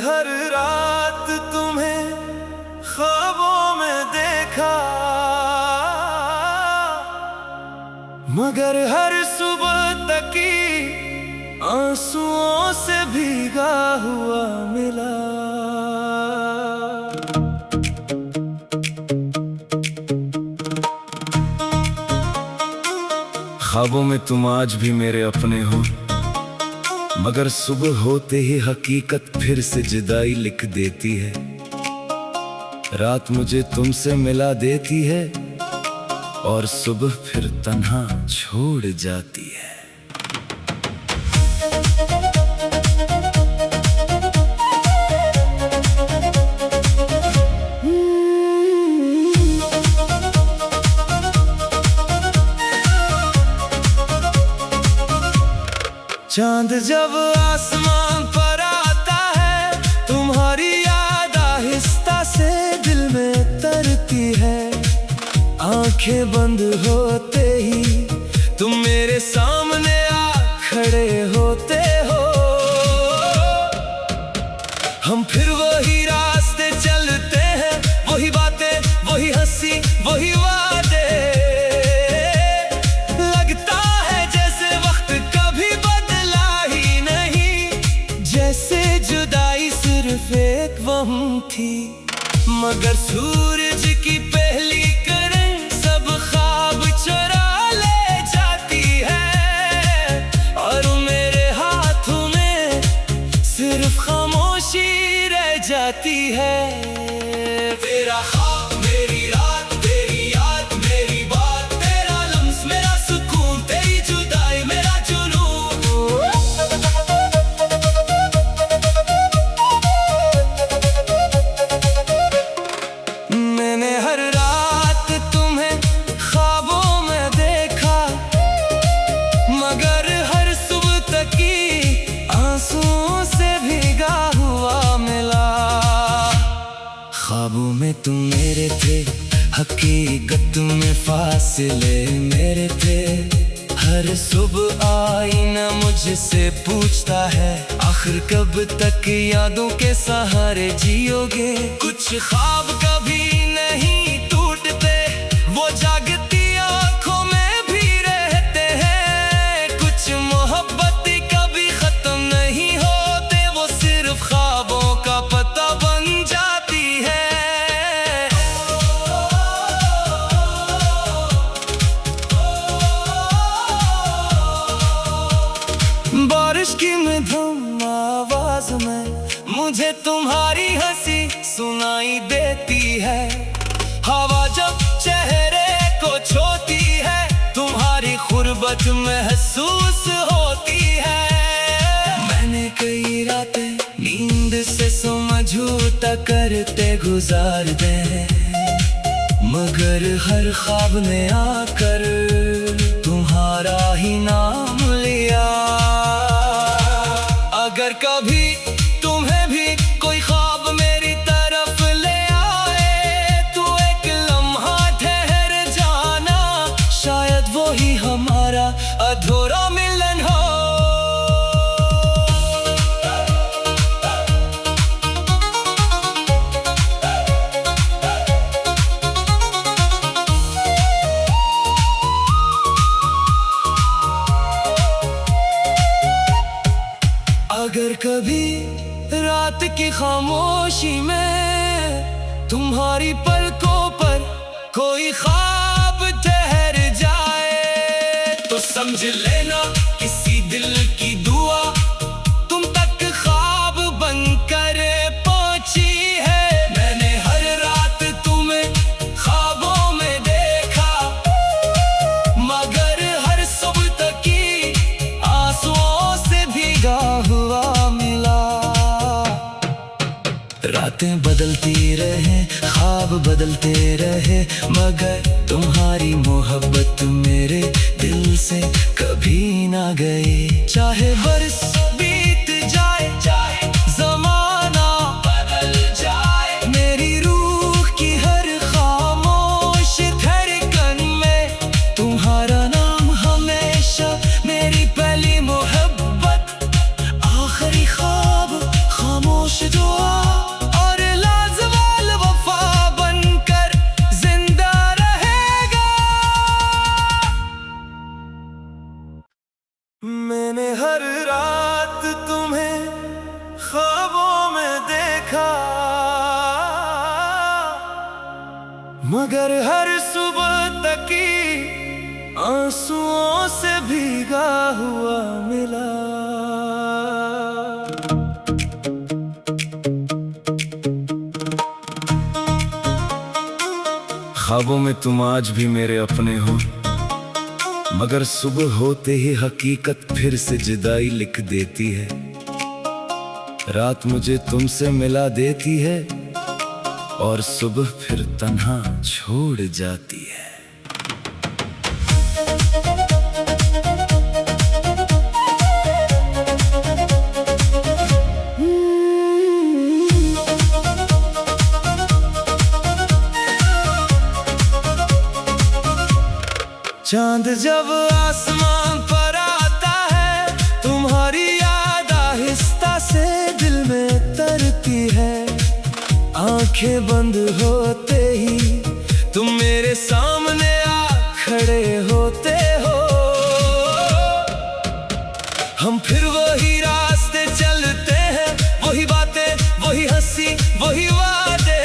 हर रात तुम्हें ख्वाबों में देखा, मगर हर सुबह तकी आंसुओं से भीगा हुआ मिला। ख्वाबों में तुम आज भी मेरे अपने हो, मगर सुबह होते ही हकीकत फिर से जुदाई लिख देती है। रात मुझे तुमसे मिला देती है और सुबह फिर तन्हा छोड़ जाती है। चांद जब आसमान पर आता है, तुम्हारी याद आहिस्ता से दिल में तरती है। आंखें बंद होते ही तुम मेरे सामने आ खड़े होते हो। हम फिर वही रास्ते चलते हैं, वही बातें, वही हंसी, वही वादे। लगता है जैसे वक्त कभी बदला ही नहीं, जैसे जुदाई सिर्फ एक वहम थी। मगर सूरज की पहली किरण सब ख्वाब चुरा ले जाती है, और मेरे हाथों में सिर्फ खामोशी रह जाती है। तेरा ख्वाब मेरी रात, तेरी याद मेरी बात, तेरा लम्स मेरा सुकून, तेरी जुदाई मेरा जुनून। मैंने हर रात तुम्हें ख्वाबों में देखा, मगर हर सुबह तक की आंसुओं से भीगा हुआ मिला। ख्वाबों में तुम मेरे थे, हकीकत में फासले मेरे थे। हर सुबह आईना मुझसे पूछता है, आखिर कब तक यादों के सहारे जियोगे। कुछ ख्वाब कभी नहीं टूटते, वो जागती आंखों में भी रहते हैं। कुछ मोहब्बत कभी खत्म नहीं होते, वो सिर्फ ख्वाबों का पता बन जाती है। बारिश की मधुर आवाज में मुझे तुम्हारी हंसी सुनाई देती है। हवा जब चेहरे को छूती है, तुम्हारी गुर्बत महसूस होती है। मैंने कई रातें नींद से समझौता करते गुजार दे, मगर हर ख्वाब ने आकर तुम्हारा ही नाम लिया। अगर कभी तुम्हें भी कोई ख्वाब मेरी तरफ ले आए, तो एक लम्हा ठहर जाना, शायद वो ही हमारा अधूरा मिलन हो। अगर कभी रात की खामोशी में तुम्हारी पलकों पर कोई ख्वाब ठहर जाए, तो समझ लेना किसी दिल की दुआ तुम तक ख्वाब बनकर पहुंची है। मैंने हर रात तुम्हें ख्वाबों में देखा, मगर हर सुबह तक की आंसुओं से भीगा हुआ मिला। रातें बदलती रहे, ख्वाब बदलते रहे, मगर तुम्हारी मोहब्बत मेरे दिल से कभी ना गई। चाहे बरस बीत जाए, चाहे ज़माना बदल जाए, मेरी रूह की हर खामोश धड़कन में तुम्हारा नाम हमेशा मेरी पहली मोहब्बत, आखिरी ख्वाब खामोश जो मगर हर सुबह तकी आंसुओं से भीगा हुआ मिला। ख्वाबों में तुम आज भी मेरे अपने हो, मगर सुबह होते ही हकीकत फिर से जुदाई लिख देती है। रात मुझे तुमसे मिला देती है और सुबह फिर तन्हा छोड़ जाती है। चांद जब आसमान पर आता है, तुम्हारी याद आहिस्ता से दिल में तरती है। आंखें बंद होते ही तुम मेरे सामने आ खड़े होते हो। हम फिर वही रास्ते चलते हैं, वही बातें, वही हंसी, वही वादे।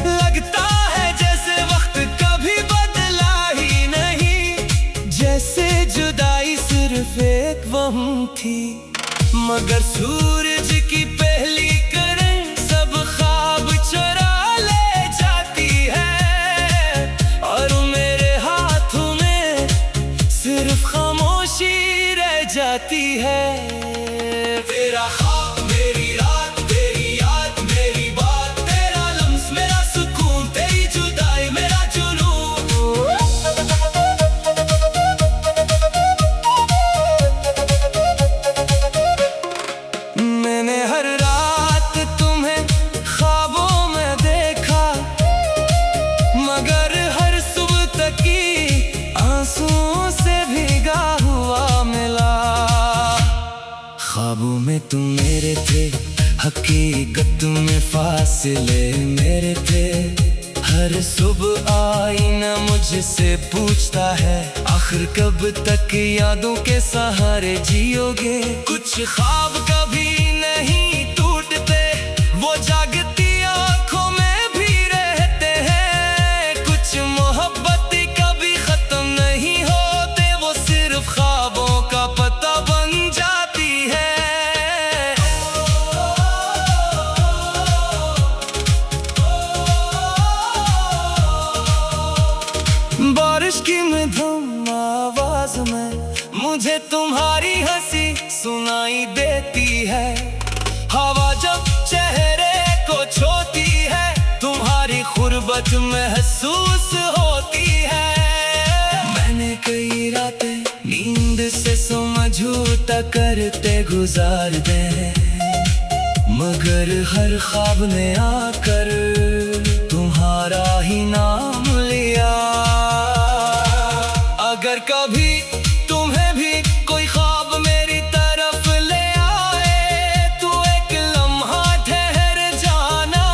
लगता है जैसे वक्त कभी बदला ही नहीं, जैसे जुदाई सिर्फ एक वहम थी। मगर सूरज की पहली किरण सब ख्वाब चुरा ले जाती है, और मेरे हाथों में सिर्फ खामोशी रह जाती है। तेरा ख्वाब मेरी रात, तेरी याद मेरी बात, तेरा लम्स मेरा सुकून, तेरी जुदाई मेरा जुनून। मैंने हर रात तुम्हें ख्वाबों में देखा, मगर हर सुबह तक की आंसुओं से भीगा हुआ मिला। ख्वाबों में तुम मेरे थे, हकीकत में फासले मेरे थे। हर सुबह आईना मुझसे पूछता है, आखिर कब तक यादों के सहारे जियोगे। कुछ ख्वाब कभी नहीं टूटते, वो जागती आंखों में भी रहते हैं। कुछ मोहब्बत कभी खत्म नहीं होते, वो सिर्फ ख्वाबों का पता बन जाती है। बारिश की मधुर आवाज में मुझे तुम्हारी हंसी सुनाई देती है। हवा जब चेहरे को छूती है, तुम्हारी गुर्बत महसूस होती है। मैंने कई रातें नींद से समझौता करते गुजार दे, मगर हर ख्वाब ने आकर तुम्हारा ही नाम लिया। अगर कभी तुम्हें भी कोई ख्वाब मेरी तरफ ले आए, तो एक लम्हा ठहर जाना,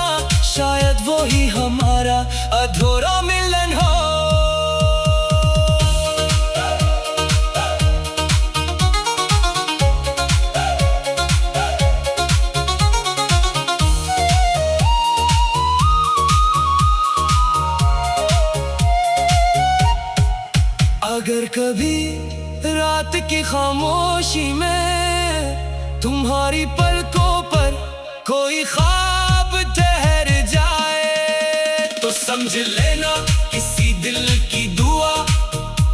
शायद वो ही हमारा अधूरा मिलन हो। अगर कभी रात की खामोशी में तुम्हारी पलकों पर कोई ख्वाब ठहर जाए, तो समझ लेना किसी दिल की दुआ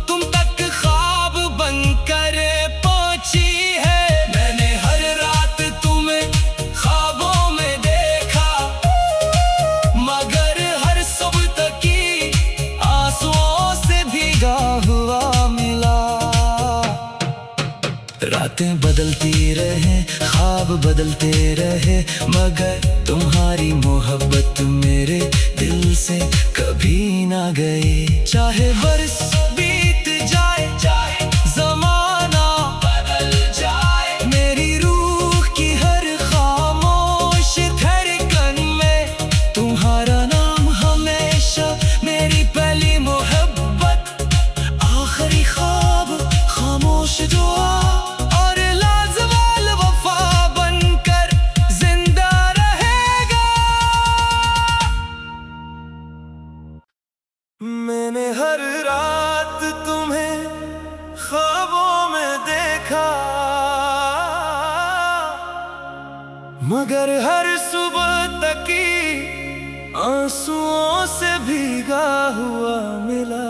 तुम तक ख्वाब बनकर पहुंची है। मैंने हर रात तुम्हें ख्वाबों में देखा, मगर हर सुबह तक की आंसुओं से भीगा हुआ मिला। रातें बदलती रहे, ख्वाब बदलते रहे, मगर तुम्हारी मोहब्बत मेरे दिल से कभी ना गई। चाहे बरस बीत जाए, चाहे ज़माना बदल जाए, मेरी रूह की हर खामोश धड़कन में तुम्हारा नाम हमेशा मेरी पहली मोहब्बत, आखिरी ख्वाब, खामोश दुआ और लाजवाल वफा बनकर जिंदा रहेगा। मगर हर सुबह तकी आंसुओं से भीगा हुआ मिला।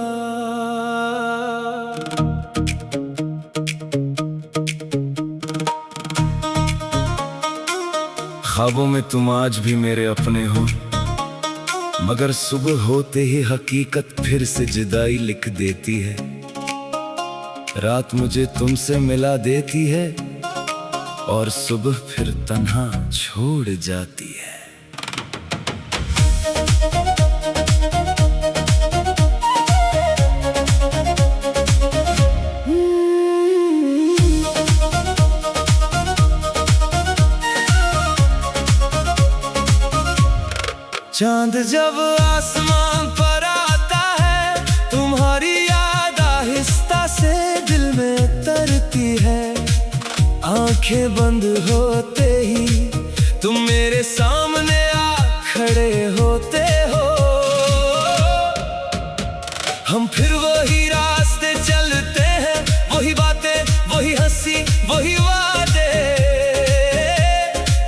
ख्वाबों में तुम आज भी मेरे अपने हो, मगर सुबह होते ही हकीकत फिर से जुदाई लिख देती है। रात मुझे तुमसे मिला देती है और सुबह फिर तन्हा छोड़ जाती है। चांद जब आसमान पर आता है, तुम्हारी याद आहिस्ता से दिल में तरती है। आंखें बंद होते ही तुम मेरे सामने आ खड़े होते हो। हम फिर वही रास्ते चलते हैं, वही बातें, वही हंसी, वही वादे।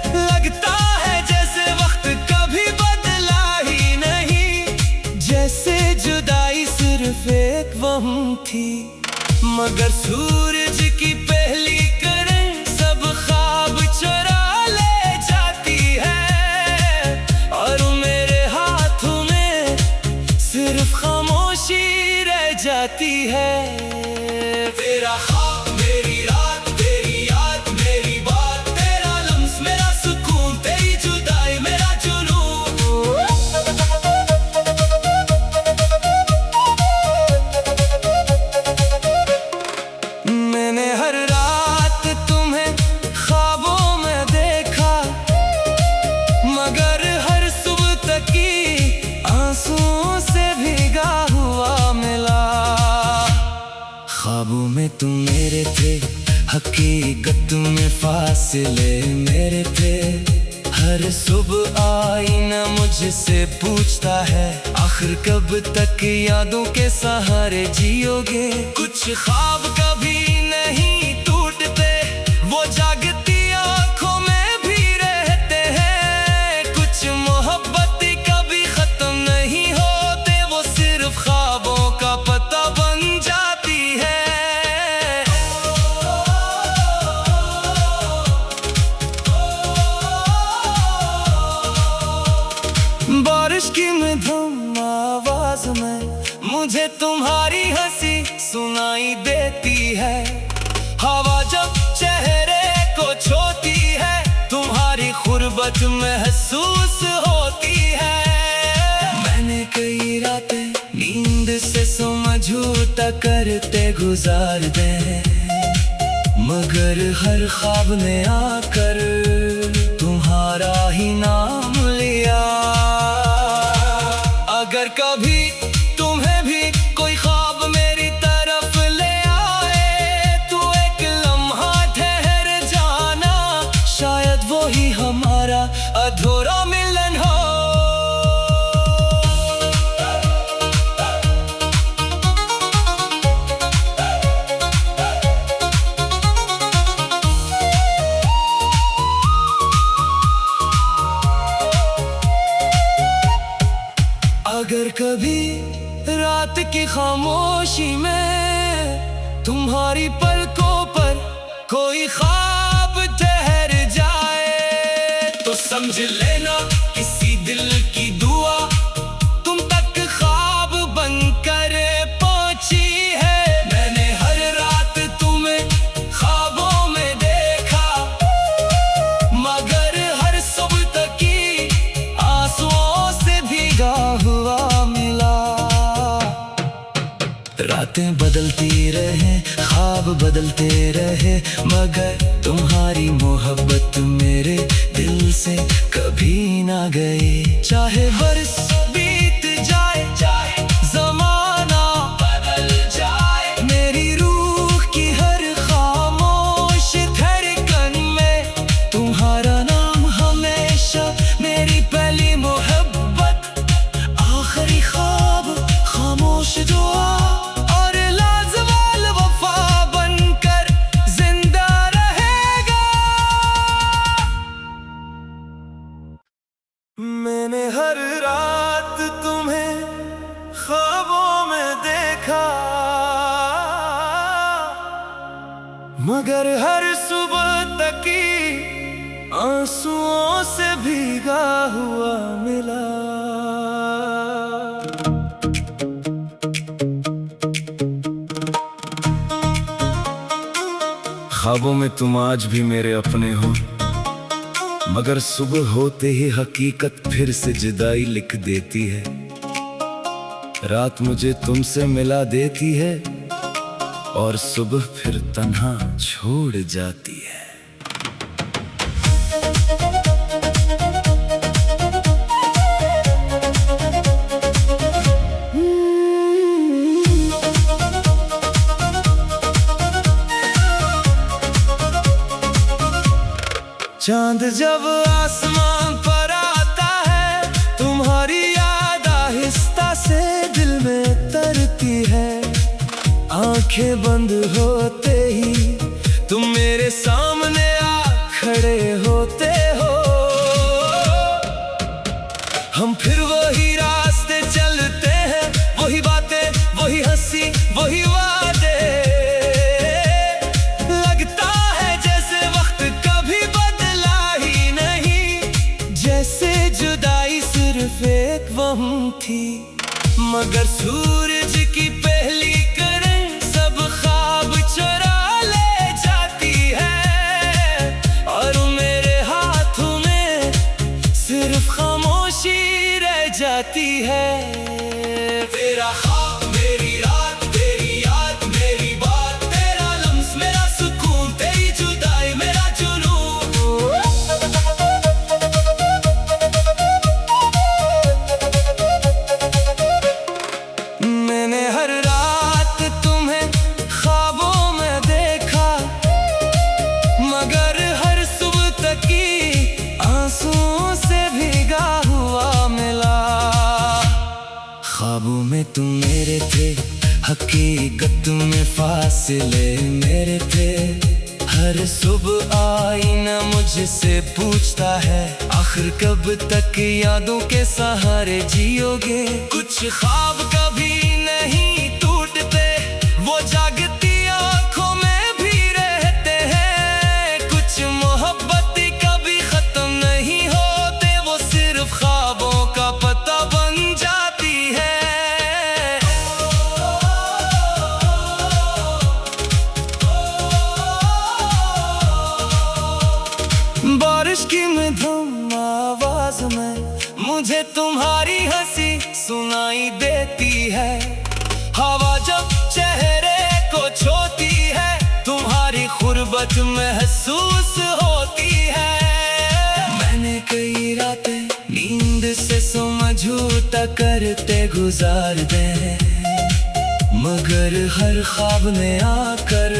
लगता है जैसे वक्त कभी बदला ही नहीं, जैसे जुदाई सिर्फ एक वहम थी। मगर सूरज की पहली जाती है। तेरा ख्वाब मेरी रात, तेरी याद मेरी बात, तेरा लम्स मेरा सुकून, तेरी जुदाई मेरा जुनून। मैंने हर रात तुम्हें ख्वाबों में देखा, मगर हर सुबह तक की आंसुओं से भीगा हुआ मिला। ख्वाबों में तुम मेरे थे, हकीकत में फासले मेरे थे। हर सुबह आईना मुझसे पूछता है, आखिर कब तक यादों के सहारे जियोगे। कुछ ख्वाब कभी नहीं टूटते, वो जागती आंखों में भी रहते हैं। कुछ मोहब्बत कभी खत्म नहीं होते, वो सिर्फ ख्वाबों का पता बन जाती है। बारिश की मधुर आवाज में मुझे तुम्हारी हंसी सुनाई देती है। हवा जब चेहरे को छूती है, तुम्हारी गुर्बत महसूस होती है। मैंने कई रातें नींद से समझौता करते गुजार दे, मगर हर ख्वाब ने आकर तुम्हारा ही नाम लिया। अगर कभी तुम्हें भी कोई ख्वाब मेरी तरफ ले आए, तो एक लम्हा ठहर जाना, शायद वो ही हमारा अधूरा मिलन हो। अगर कभी रात की खामोशी में तुम्हारी पलकों पर कोई ख्वाब ठहर जाए, तो समझ लेना किसी दिल की दुआ तुम तक ख्वाब बनकर पहुंची है। मैंने हर रात तुम्हें ख्वाबों में देखा, मगर हर सुबह तक की आंसुओं से भीगा हुआ मिला। रातें बदलती रहे, ख्वाब बदलते रहे, मगर तुम्हारी मोहब्बत मेरे दिल से कभी ना गई। चाहे बरस बीत जाए, चाहे ज़माना बदल जाए, मेरी रूह की हर खामोश धड़कन में तुम्हारा नाम हमेशा मेरी पहली मोहब्बत, आखिरी ख्वाब, खामोश दुआ और लाजवाल वफा बनकर जिंदा रहेगा। मगर हर सुबह तकी आंसुओं से भीगा हुआ मिला। ख्वाबों में तुम आज भी मेरे अपने हो, मगर सुबह होते ही हकीकत फिर से जुदाई लिख देती है। रात मुझे तुमसे मिला देती है और सुबह फिर तन्हा छोड़ जाती है। चांद जब आसमान पर आता है, तुम्हारी याद आहिस्ता से दिल में तरती है। आंखें बंद होते ही तुम मेरे सामने आ खड़े होते हो। हम फिर वही रास्ते चलते हैं, वही बातें, वही हंसी, वही वादे। लगता है जैसे वक्त कभी बदला ही नहीं, जैसे जुदाई सिर्फ एक वहम थी। मगर सूरज की पहली किरण सब ख्वाब चुरा ले जाती है, और मेरे हाथों में सिर्फ खामोशी रह जाती है। तेरा ख्वाब मेरी रात, तेरी याद मेरी बात, तेरा लम्स मेरा सुकून, तेरी जुदाई मेरा जुनून। मैंने हर रात तुम्हें ख्वाबों में देखा, मगर हर सुबह तक की आंसुओं से भीगा हुआ मिला। ख्वाबों में तुम मेरे थे, हकीकत में फासले मेरे थे। हर सुबह आईना मुझसे पूछता है, आखिर कब तक यादों के सहारे जियोगे। कुछ ख्वाब कभी नहीं टूटते, वो जागती आंखों में भी रहते हैं। कुछ मोहब्बत कभी खत्म नहीं होते, वो सिर्फ ख्वाबों का पता बन जाती है। बारिश की मधुर आवाज में मुझे तुम्हारी हंसी सुनाई देती है। हवा जब चेहरे को छूती है, तुम्हारी खुरबत महसूस होती है। मैंने कई रातें नींद से समझौता करते गुजार दे, मगर हर ख्वाब ने आकर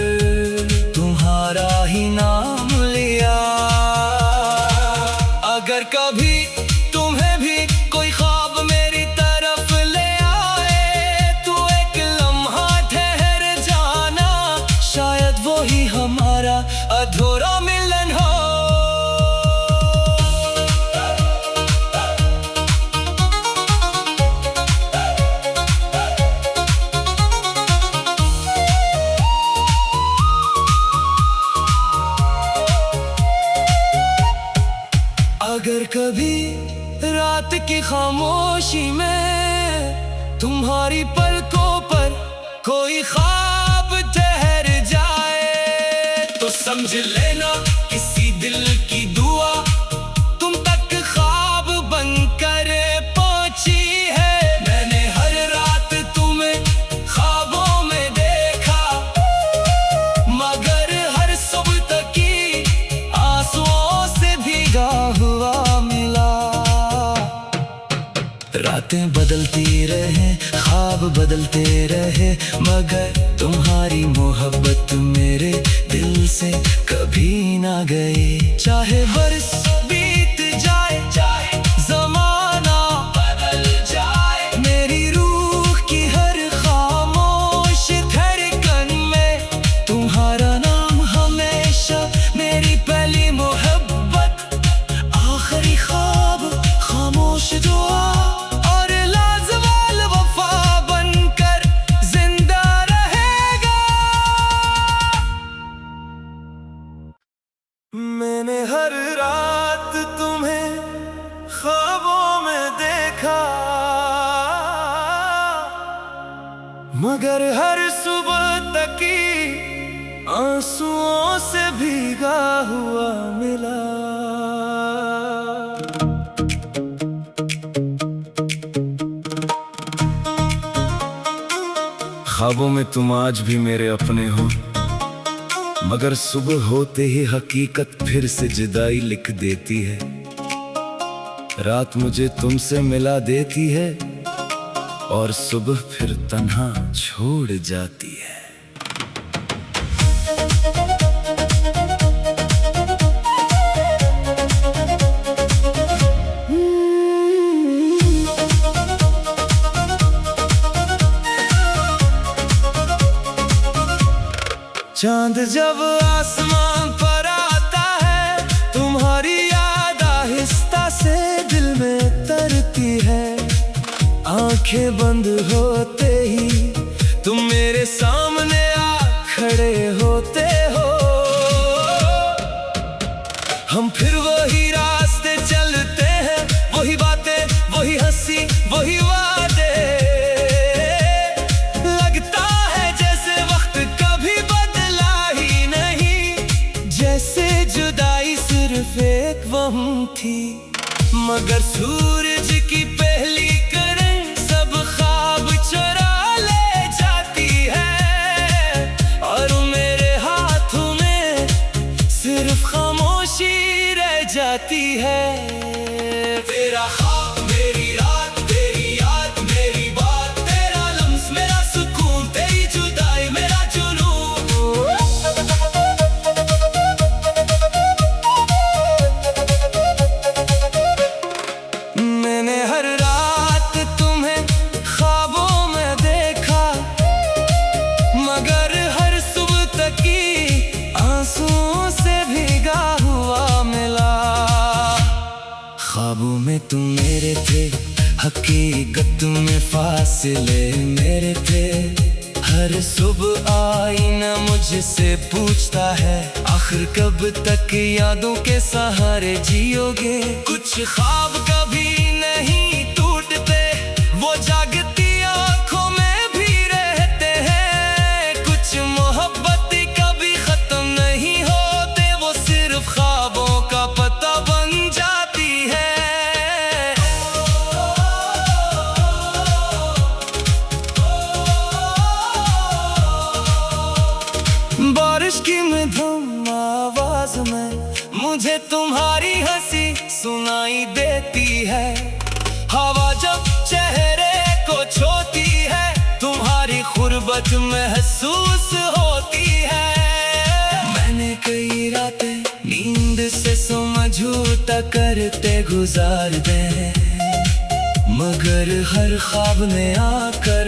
तुम्हारा ही नाम लिया। अगर कभी तुम्हें भी कोई ख्वाब मेरी तरफ ले आए, तो एक लम्हा ठहर जाना, शायद वो ही हमारा अधूरा मिलन हो। अगर कभी रात की खामोशी में तुम्हारी पलकों पर कोई ख्वाब ठहर जाए, तो समझ लेना किसी दिल की दुआ तुम तक ख्वाब बनकर पहुंची है। मैंने हर रात तुम्हें ख्वाबों में देखा, मगर हर सुबह तक की आंसुओं से भीगा हुआ मिला। रातें बदलती रहे, ख्वाब बदलते रहे, मगर तुम्हारी मोहब्बत मेरे दिल से कभी ना गई। चाहे बरस बीत जाए, चाहे ज़माना बदल जाए, मेरी रूह की हर खामोश धड़कन में तुम्हारा नाम हमेशा मेरी पहली मोहब्बत, आखिरी ख्वाब, खामोश दुआ और लाजवाल वफा बनकर जिंदा रहेगा। रात तुम्हें ख्वाबों में देखा, मगर हर सुबह तकी आंसुओं से भीगा हुआ मिला। ख्वाबों में तुम आज भी मेरे अपने हो, मगर सुबह होते ही हकीकत फिर से जुदाई लिख देती है। रात मुझे तुमसे मिला देती है और सुबह फिर तन्हा छोड़ जाती है। चांद जब आसमान पर आता है, तुम्हारी याद आहिस्ता से दिल में तरती है। आंखें बंद होते ही तुम मेरे सामने आ खड़े होते हो। हम फिर वही रास्ते चलते हैं, वही बातें, वही हंसी, वही वादे। लगता है जैसे वक्त कभी बदला ही नहीं, जैसे जुदाई सिर्फ एक वहम थी। मगर सूरज की पहली किरण सब ख्वाब चुरा ले जाती है, और मेरे हाथों में सिर्फ खामोशी रह जाती है। तेरा ख्वाब मेरी रात, तेरी याद मेरी बात, तेरा लम्स मेरा सुकून, तेरी जुदाई मेरा जुनून। मैंने हर रात तुम्हें ख्वाबों में देखा, मगर हर सुबह तक की आंसुओं से भीगा हुआ मिला। ख्वाबों में तुम मेरे थे, हकीकत में फासले मेरे थे। हर सुबह आईना मुझसे पूछता है, आखिर कब तक यादों के सहारे जियोगे। कुछ ख्वाब कभी नहीं टूटते, वो जागती आंखों में भी रहते हैं। कुछ मोहब्बत कभी खत्म नहीं होते, वो सिर्फ ख्वाबों का पता बन जाती है। बारिश की मधुर आवाज में मुझे तुम्हारी हंसी सुनाई देती है। हवा जब चेहरे को छूती है, तुम्हारी गुर्बत महसूस होती है। मैंने कई रातें नींद से समझौता करते गुजार दे, मगर हर ख्वाब में आकर